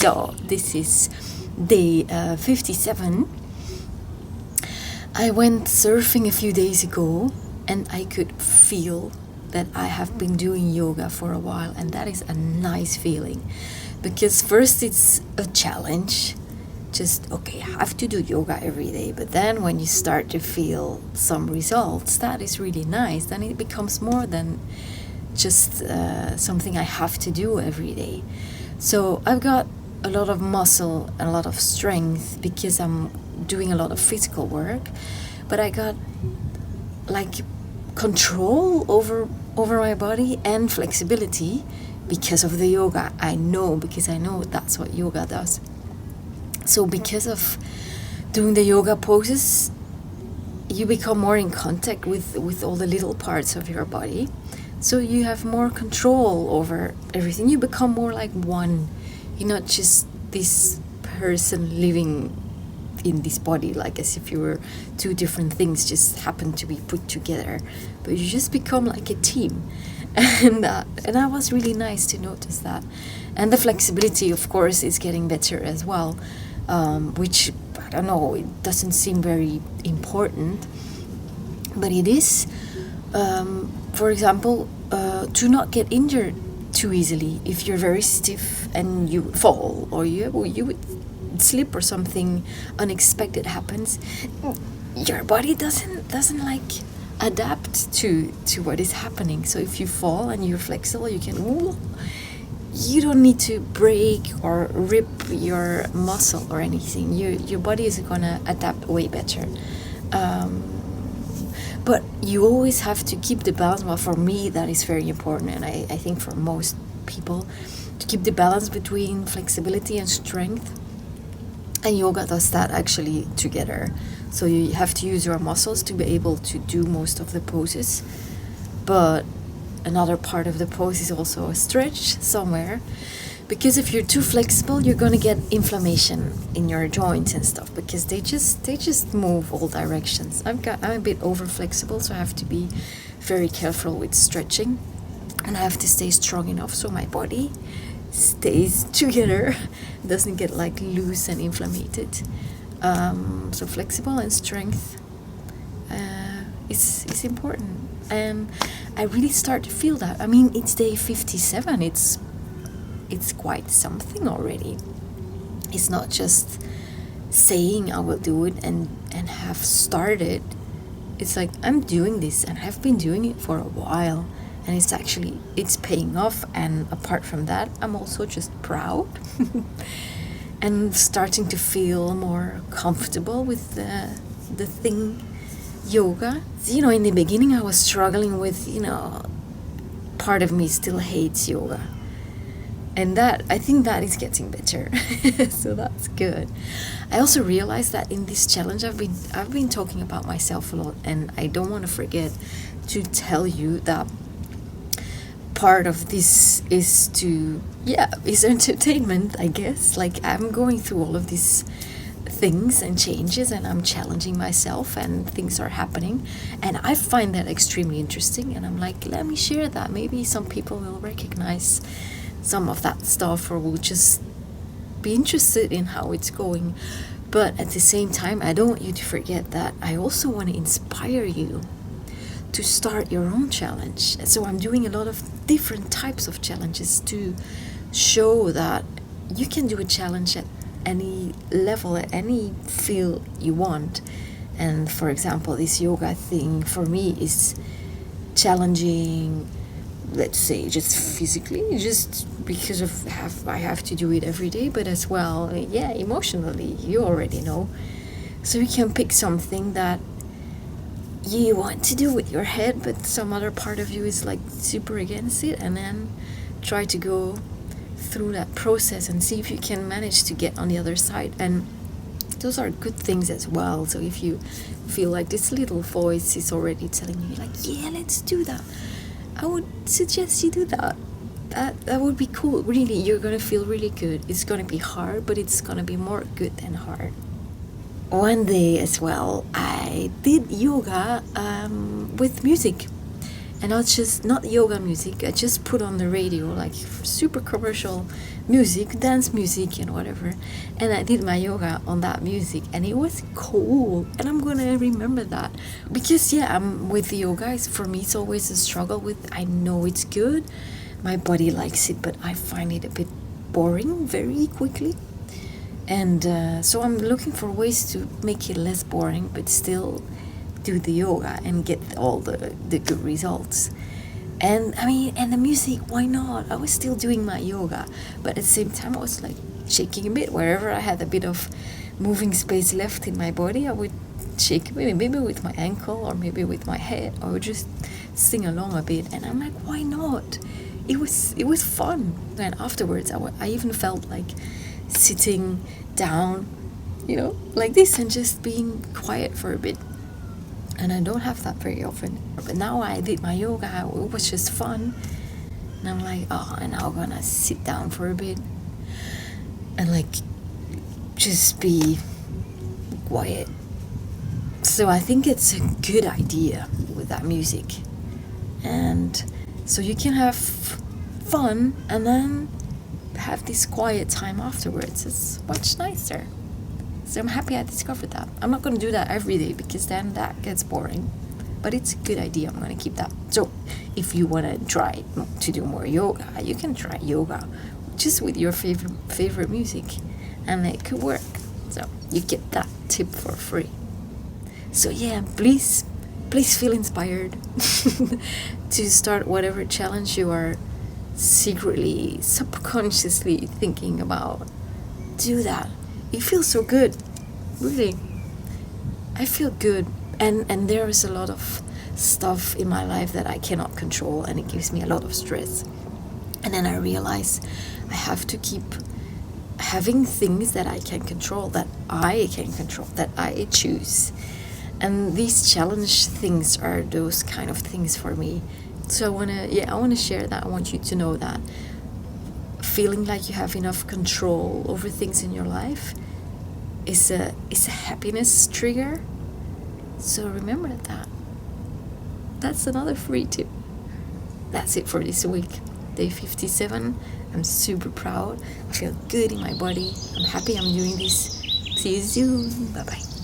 So this is day 57. I went surfing a few days ago and I could feel that I have been doing yoga for a while, and that is a nice feeling, because first it's a challenge, just okay, I have to do yoga every day, but then when you start to feel some results, that is really nice. Then it becomes more than just something I have to do every day. So I've got a lot of muscle and a lot of strength because I'm doing a lot of physical work, but I got like control over my body and flexibility because of the yoga. Because I know that's what yoga does. So because of doing the yoga poses, you become more in contact with all the little parts of your body. So you have more control over everything. You become more like one. You're not just this person living in this body, like as if you were two different things just happen to be put together, but you just become like a team. And that was really nice to notice that. And the flexibility, of course, is getting better as well, which, I don't know, it doesn't seem very important, but it is. For example, to not get injured too easily. If you're very stiff and you fall, or you would slip, or something unexpected happens, your body doesn't like adapt to what is happening. So if you fall and you're flexible, you don't need to break or rip your muscle or anything. Your body is gonna adapt way better. But you always have to keep the balance. Well, for me, that is very important, and I think for most people, to keep the balance between flexibility and strength. And yoga does that actually together. So you have to use your muscles to be able to do most of the poses. But another part of the pose is also a stretch somewhere. Because if you're too flexible, you're gonna get inflammation in your joints and stuff, because they just move all directions. I'm a bit over flexible, so I have to be very careful with stretching, and I have to stay strong enough so my body stays together, doesn't get like loose and inflamed. So flexible and strength is important, and I really start to feel that. I mean, it's day 57. It's quite something already. It's not just saying I will do it and have started. It's like I'm doing this and I've been doing it for a while, and it's paying off. And apart from that, I'm also just proud and starting to feel more comfortable with the thing yoga. In the beginning I was struggling with, part of me still hates yoga. And I think that is getting better. So that's good. I also realized that in this challenge I've been talking about myself a lot, and I don't want to forget to tell you that part of this is entertainment, I guess. Like, I'm going through all of these things and changes, and I'm challenging myself, and things are happening, and I find that extremely interesting, and I'm like, let me share that. Maybe some people will recognize some of that stuff, or will just be interested in how it's going. But at the same time, I don't want you to forget that I also want to inspire you to start your own challenge. So I'm doing a lot of different types of challenges to show that you can do a challenge at any level, at any field you want. And for example, this yoga thing for me is challenging, let's say, just physically, just because I have to do it every day, but as well, emotionally, you already know. So you can pick something that you want to do with your head, but some other part of you is like super against it, and then try to go through that process and see if you can manage to get on the other side. And those are good things as well. So if you feel like this little voice is already telling you like, yeah, let's do that, I would suggest you do that. That would be cool. Really, you're gonna feel really good. It's gonna be hard, but it's gonna be more good than hard. One day as well, I did yoga with music, and not yoga music. I just put on the radio like super commercial music, dance music and whatever, and I did my yoga on that music, and it was cool. And I'm gonna remember that, because I'm with yoga. For me, it's always a struggle with, I know it's good, my body likes it, but I find it a bit boring very quickly. And so I'm looking for ways to make it less boring, but still do the yoga and get all the good results. And I mean, and the music, why not? I was still doing my yoga, but at the same time I was like shaking a bit. Wherever I had a bit of moving space left in my body, I would shake, maybe with my ankle, or maybe with my head, or just sing along a bit. And I'm like, why not? It was fun. And afterwards I even felt like sitting down, like this, and just being quiet for a bit. And I don't have that very often. But now I did my yoga, it was just fun. And I'm like, and now I'm gonna sit down for a bit and like just be quiet. So I think it's a good idea with that music. And so you can have fun and then have this quiet time afterwards. It's much nicer. So I'm happy I discovered that. I'm not going to do that every day, because then that gets boring. But it's a good idea. I'm going to keep that. So if you want to try to do more yoga, you can try yoga just with your favorite music, and it could work. So you get that tip for free. So please feel inspired to start whatever challenge you are secretly, subconsciously thinking about. Do that. It feels so good, really. I feel good, and there is a lot of stuff in my life that I cannot control, and it gives me a lot of stress. And then I realize I have to keep having things that I can control, that I choose. And these challenge things are those kind of things for me. So I wanna share that. I want you to know that feeling like you have enough control over things in your life is a happiness trigger. So remember that. That's another free tip. That's it for this week. Day 57. I'm super proud. I feel good in my body. I'm happy I'm doing this. See you soon. Bye bye.